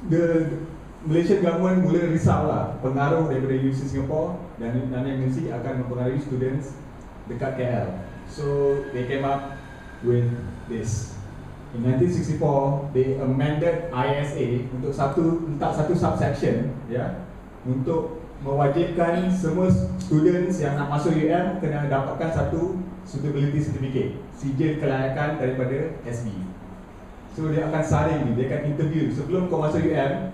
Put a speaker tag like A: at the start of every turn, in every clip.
A: the Malaysian government mula risau lah pengaruh daripada University Singapore dan University akan mempengaruhi students dekat KL. So they came up with this. In 1964, they amended ISA untuk satu subsection, ya, untuk mewajibkan semua students yang nak masuk UM kena dapatkan satu suitability certificate, sijil kelayakan daripada SB. So dia akan saring, dia akan interview sebelum kau masuk UM,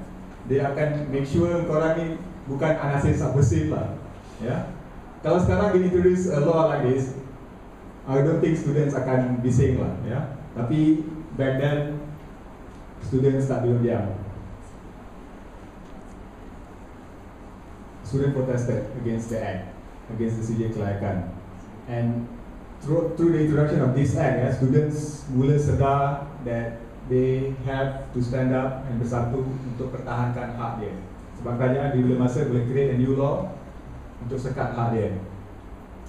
A: dia akan make sure korang ni bukan anasir subversive lah, ya. Kalau sekarang dia introduce a law like this, I don't think students akan bising lah, ya. Tapi back then, students tak diam. Students protested against the act, against the sijil kelayakan, and through the introduction of this act, students mula sedar that they have to stand up and bersatu untuk pertahankan hak dia. Sebab kerajaan di bila masa boleh create a new law untuk sekat hak dia.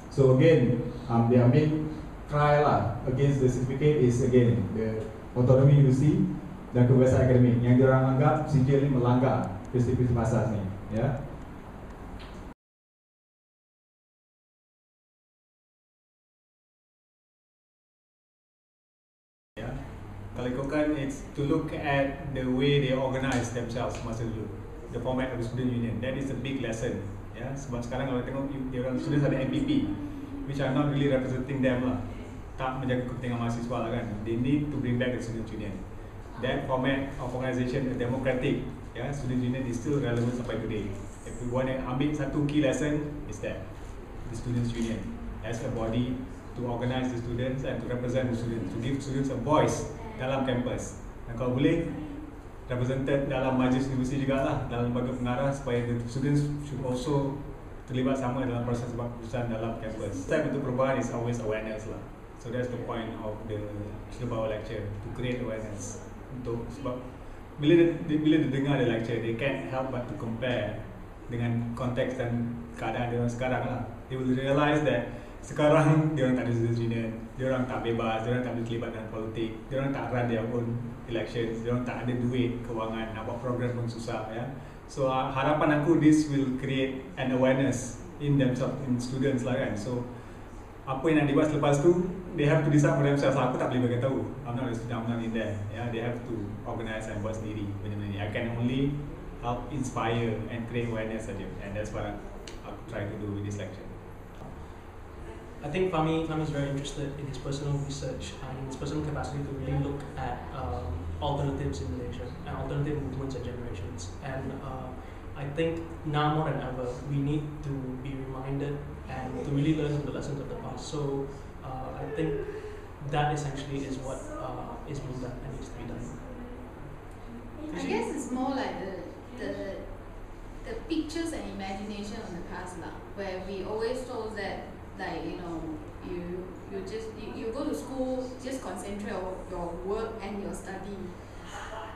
A: So again, their main cry lah against the certificate is again the autonomy university dan kebebasan akademik yang diorang anggap sijil ni melanggar prinsip-prinsip asas ni, ya. Kalau ikutkan, it's to look at the way they organize themselves masa dulu, the format of the student union. That is a big lesson, ya. Sebab sekarang kalau tengok orang students ada MPP, which are not really representing them lah, tak menjaga kepentingan mahasiswa lah kan. They need to bring back the student union. That format of organisation is democratic, ya. Student union is still relevant sampai today. If we want to ambil satu key lesson, is that the students union as a body to organize the students and to represent the students, to give students a voice dalam kampus. Dan kalau boleh represented dalam majlis universiti juga lah, dalam lembaga pengarah, supaya the students should also terlibat sama dalam proses keputusan dalam kampus. Step untuk perubahan is always awareness lah. So that's the point of the Silabawah lecture, to create awareness. Untuk sebab bila dia dengar the lecture, they can't help but to compare dengan konteks dan keadaan dia orang sekarang lah. They will realise that sekarang dia orang tak ada student union, dia orang tak bebas, dia orang tak boleh terlibat dalam politik, dia orang tak run their own elections, dia orang tak ada duit, kewangan, nak buat program pun susah, ya. So harapan aku, this will create an awareness in themselves, in students lah kan. So apa yang nak dibuat selepas tu, they have to decide for themselves. Aku tak boleh bagi tahu, I'm not a student, I'm not in there, ya. They have to organize and buat sendiri benda-benda ni. I can only help inspire and create awareness saja, and that's what aku try to do with this lecture.
B: I think Fahmi is very interested in his personal research and in his personal capacity to really look at alternatives in Malaysia and alternative movements and generations. And I think now more than ever, we need to be reminded and to really learn from the lessons of the past. So I think that essentially is what is being done and needs to be done.
C: I guess it's more like the pictures and imagination of the past lah, where we always told that, like, you know, you go to school, just concentrate on your work and your study.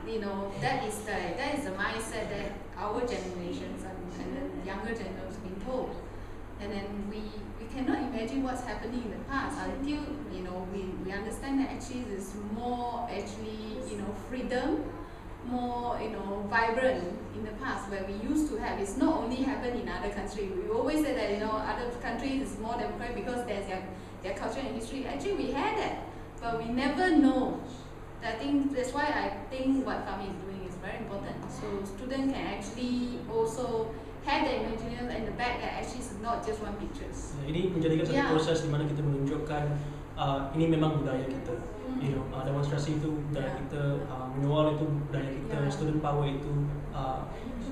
C: You know, that is the mindset that our generations and the younger generations been told. And then we cannot imagine what's happening in the past until, you know, we understand that actually there's more freedom, more, you know, vibrant in the past, where we used to have. It's not only happened in other countries. We always say that, you know, other countries is more democratic because there's their culture and history. Actually, we had that, but we never know. I think that's why I think what Fahmi is doing is very important. So students can actually also have the imagination in the back that actually is not just one pictures.
B: Ini menjadikan satu proses di mana kita menunjukkan ini memang budaya kita. You know, demonstrasi itu budaya kita, menyual itu budaya kita, student power itu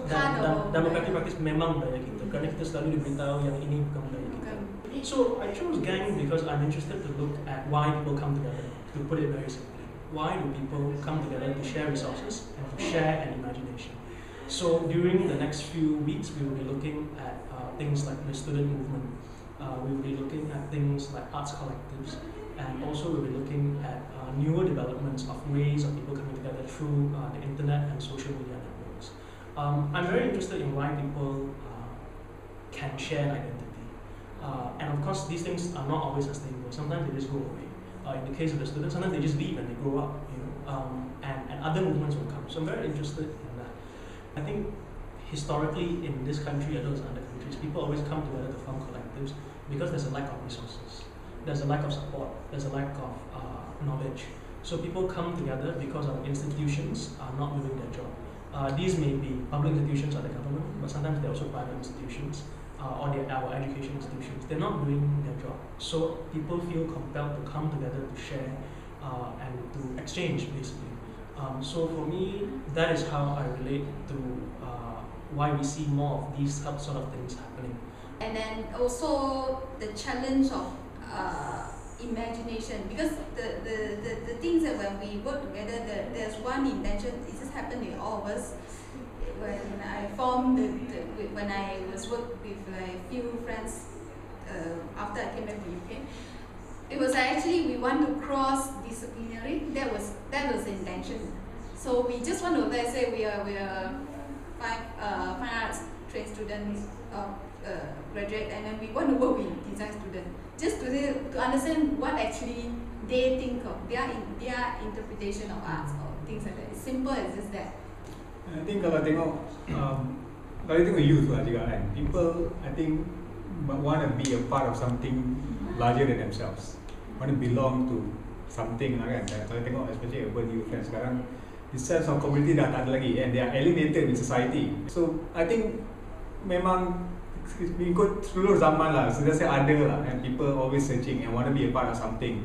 B: dan praktis memang budaya kita. Kerana kita selalu diberitahu yang ini bukan budaya kita. So I chose GENG because I'm interested to look at why people come together. To put it very simply, why do people come together to share resources and to share an imagination? So during the next few weeks, we will be looking at things like the student movement. We will be looking at things like arts collectives, and also we'll be looking at newer developments of ways of people coming together through the internet and social media networks. I'm very interested in why people can share an identity. And of course, these things are not always sustainable. Sometimes they just go away. In the case of the students, sometimes they just leave and they grow up, you know, and other movements will come. So I'm very interested in that. I think historically in this country, as well as other countries, people always come together to form collectives because there's a lack of resources, there's a lack of support, there's a lack of knowledge. So people come together because our institutions are not doing their job. These may be public institutions or the government, but sometimes they're also private institutions or our education institutions. They're not doing their job. So people feel compelled to come together to share and to exchange, basically. So for me, that is how I relate to why we see more of these sort of things happening.
C: And then also the challenge of imagination, because the things that when we work together, there's one intention. It just happened with all of us. When I formed when I was working with like few friends after I came back to UK, it was actually we want to cross disciplinary. That was the intention. So we just want to, let's say we are fine arts trained students graduate, and then we want to work with design students just to understand what actually they think of their interpretation of arts or things like that. It's simple as just that.
A: I think kalau tengok youth lah juga kan, people I think want to be a part of something larger than themselves, want to belong to something lah kan. Kalau tengok especially urban youth kan sekarang, the sense of community dah tak ada lagi, and they are alienated in society. So I think memang ikut seluruh zaman lah, sentiasa ada lah, and people always searching and want to be a part of something.